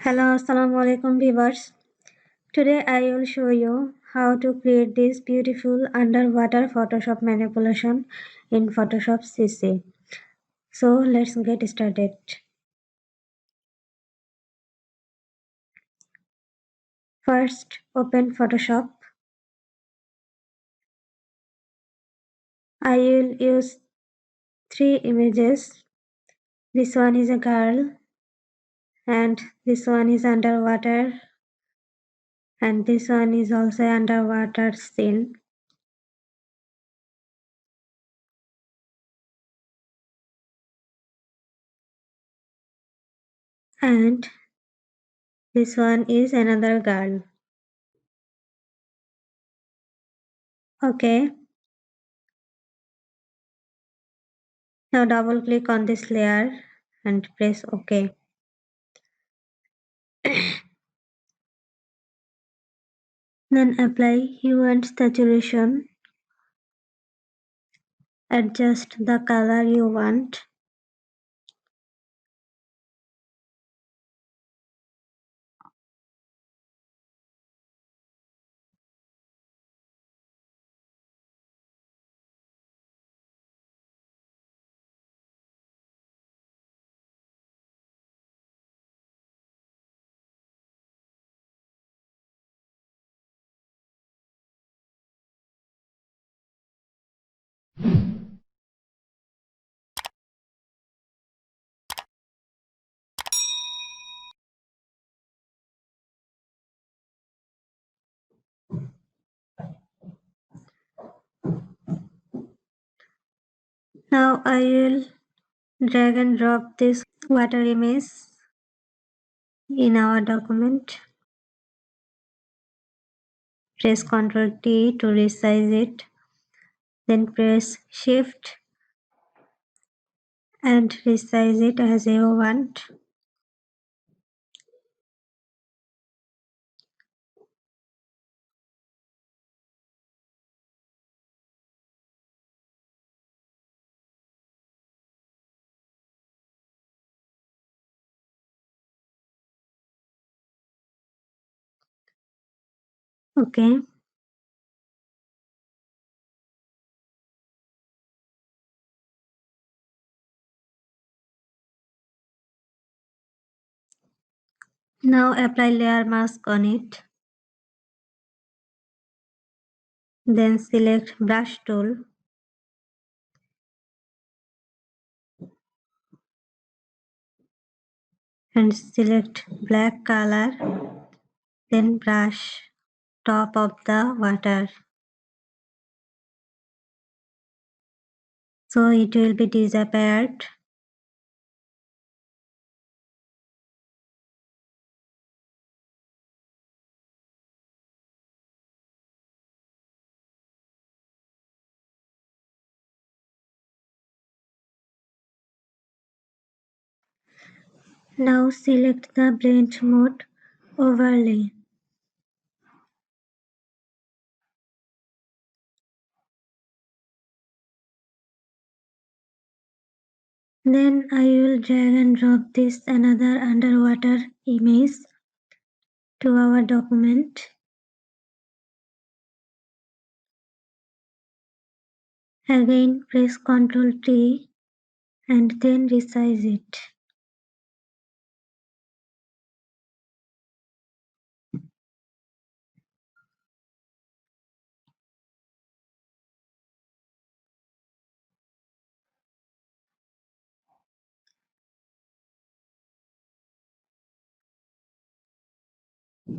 Hello, assalamu alaikum viewers. Today I will show you how to create this beautiful underwater Photoshop manipulation in Photoshop CC. So let's get started. First, open Photoshop. I will use three images. This one is a girl, and this one is underwater, and this one is also underwater scene. And this one is another girl. Okay, now double click on this layer and press OK. Then apply hue and saturation. Adjust the color you want. Now I will drag and drop this water image in our document. Press Ctrl T to resize it. Then press Shift and resize it as you want. Okay. Now apply layer mask on it. Then select brush tool. And select black color. Then brush top of the water. So it will be disappeared. Now select the blend mode overlay. Then I will drag and drop this another underwater image to our document. Again press Ctrl T and then resize it.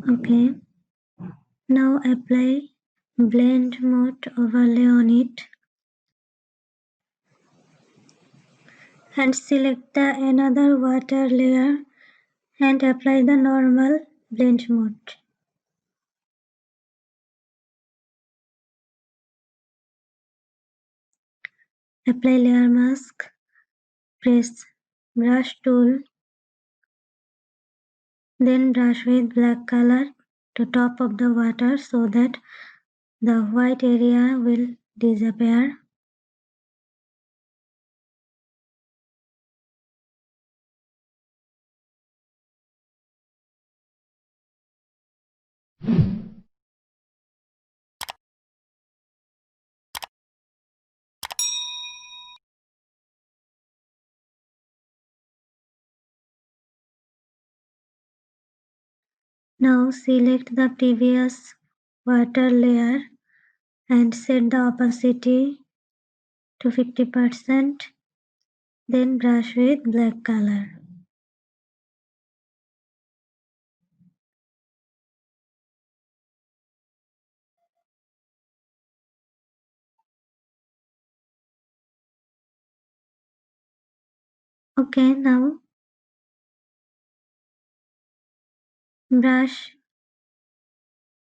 Okay. Now apply blend mode overlay on it. And select the another water layer and apply the normal blend mode. Apply layer mask. Press brush tool. Then brush with black color to top of the water so that the white area will disappear. Now select the previous water layer and set the opacity to 50%. Then brush with black color. Okay, now brush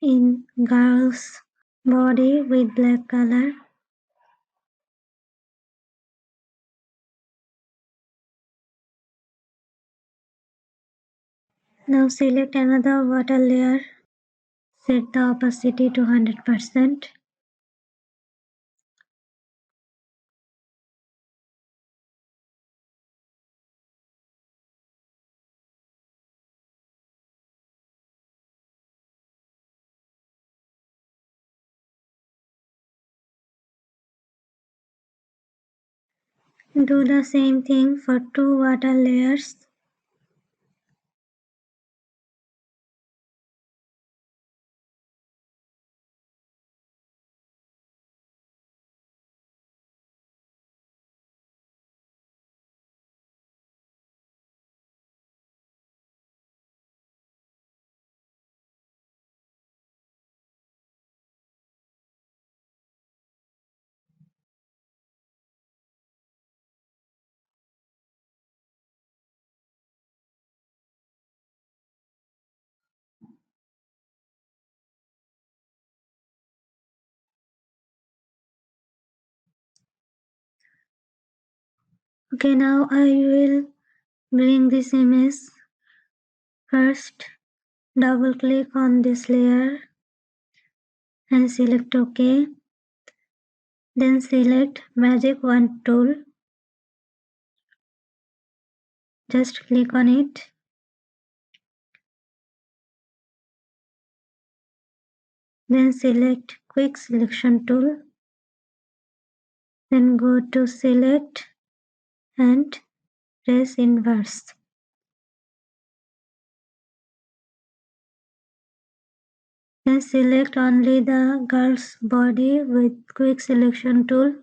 in girl's body with black color. Now select another water layer. Set the opacity to 100%. Do the same thing for 2 water layers. Okay, now I will bring this image. First, double click on this layer and select OK. Then select Magic Wand tool. Just click on it. Then select Quick Selection tool. Then go to Select and press Inverse. Then select only the girl's body with Quick Selection tool.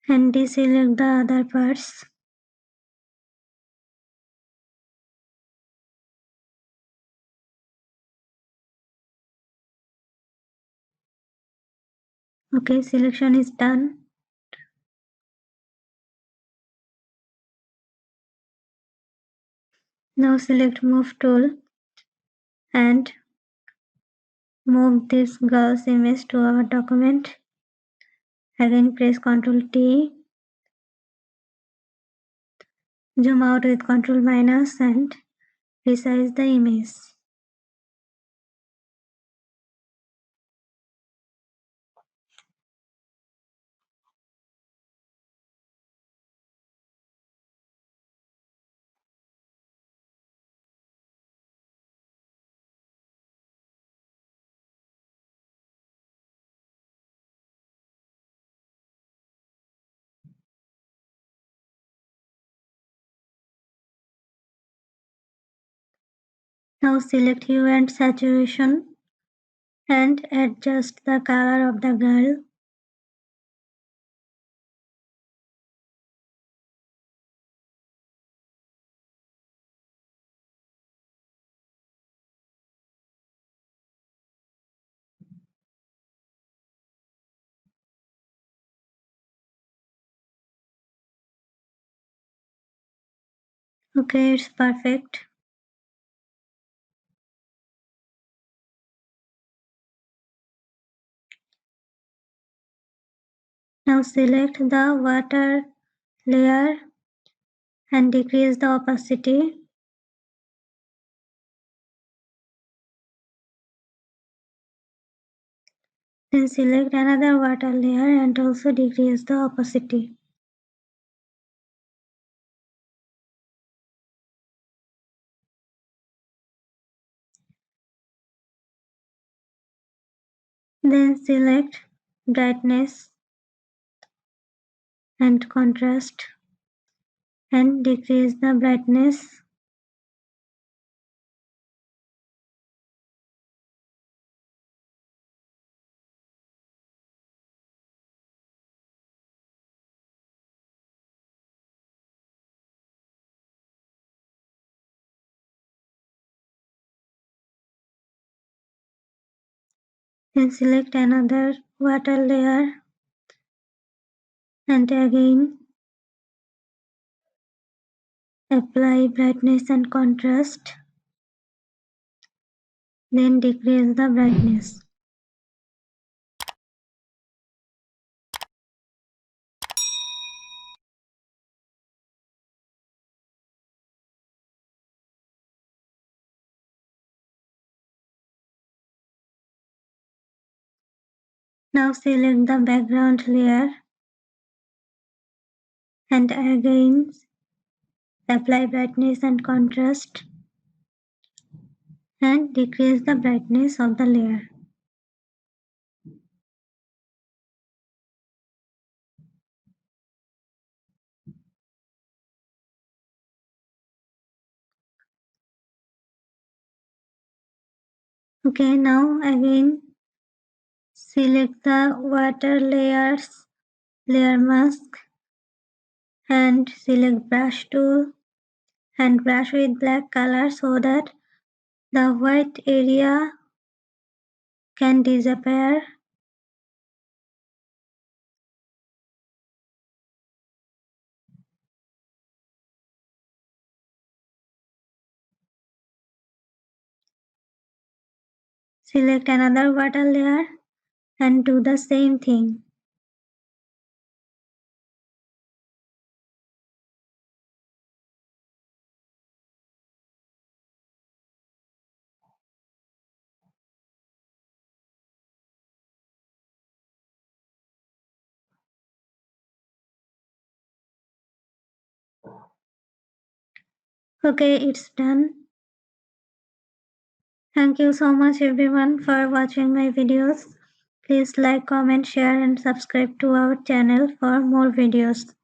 And deselect the other parts. Okay, selection is done. Now select Move tool and move this girl's image to our document. Again press Ctrl T. Zoom out with Ctrl minus and resize the image. Now select hue and saturation and adjust the color of the girl. Okay, it's perfect. Now select the water layer and decrease the opacity. Then select another water layer and also decrease the opacity. Then select brightness and contrast and decrease the brightness. Then select another water layer and again apply brightness and contrast. Then decrease the brightness. Now select the background layer and again apply brightness and contrast and decrease the brightness of the layer. Okay, now again select the water layers, layer mask and select brush tool and brush with black color so that the white area can disappear. Select another water layer and do the same thing. Okay, it's done. Thank you so much everyone for watching my videos. Please like, comment, share and subscribe to our channel for more videos.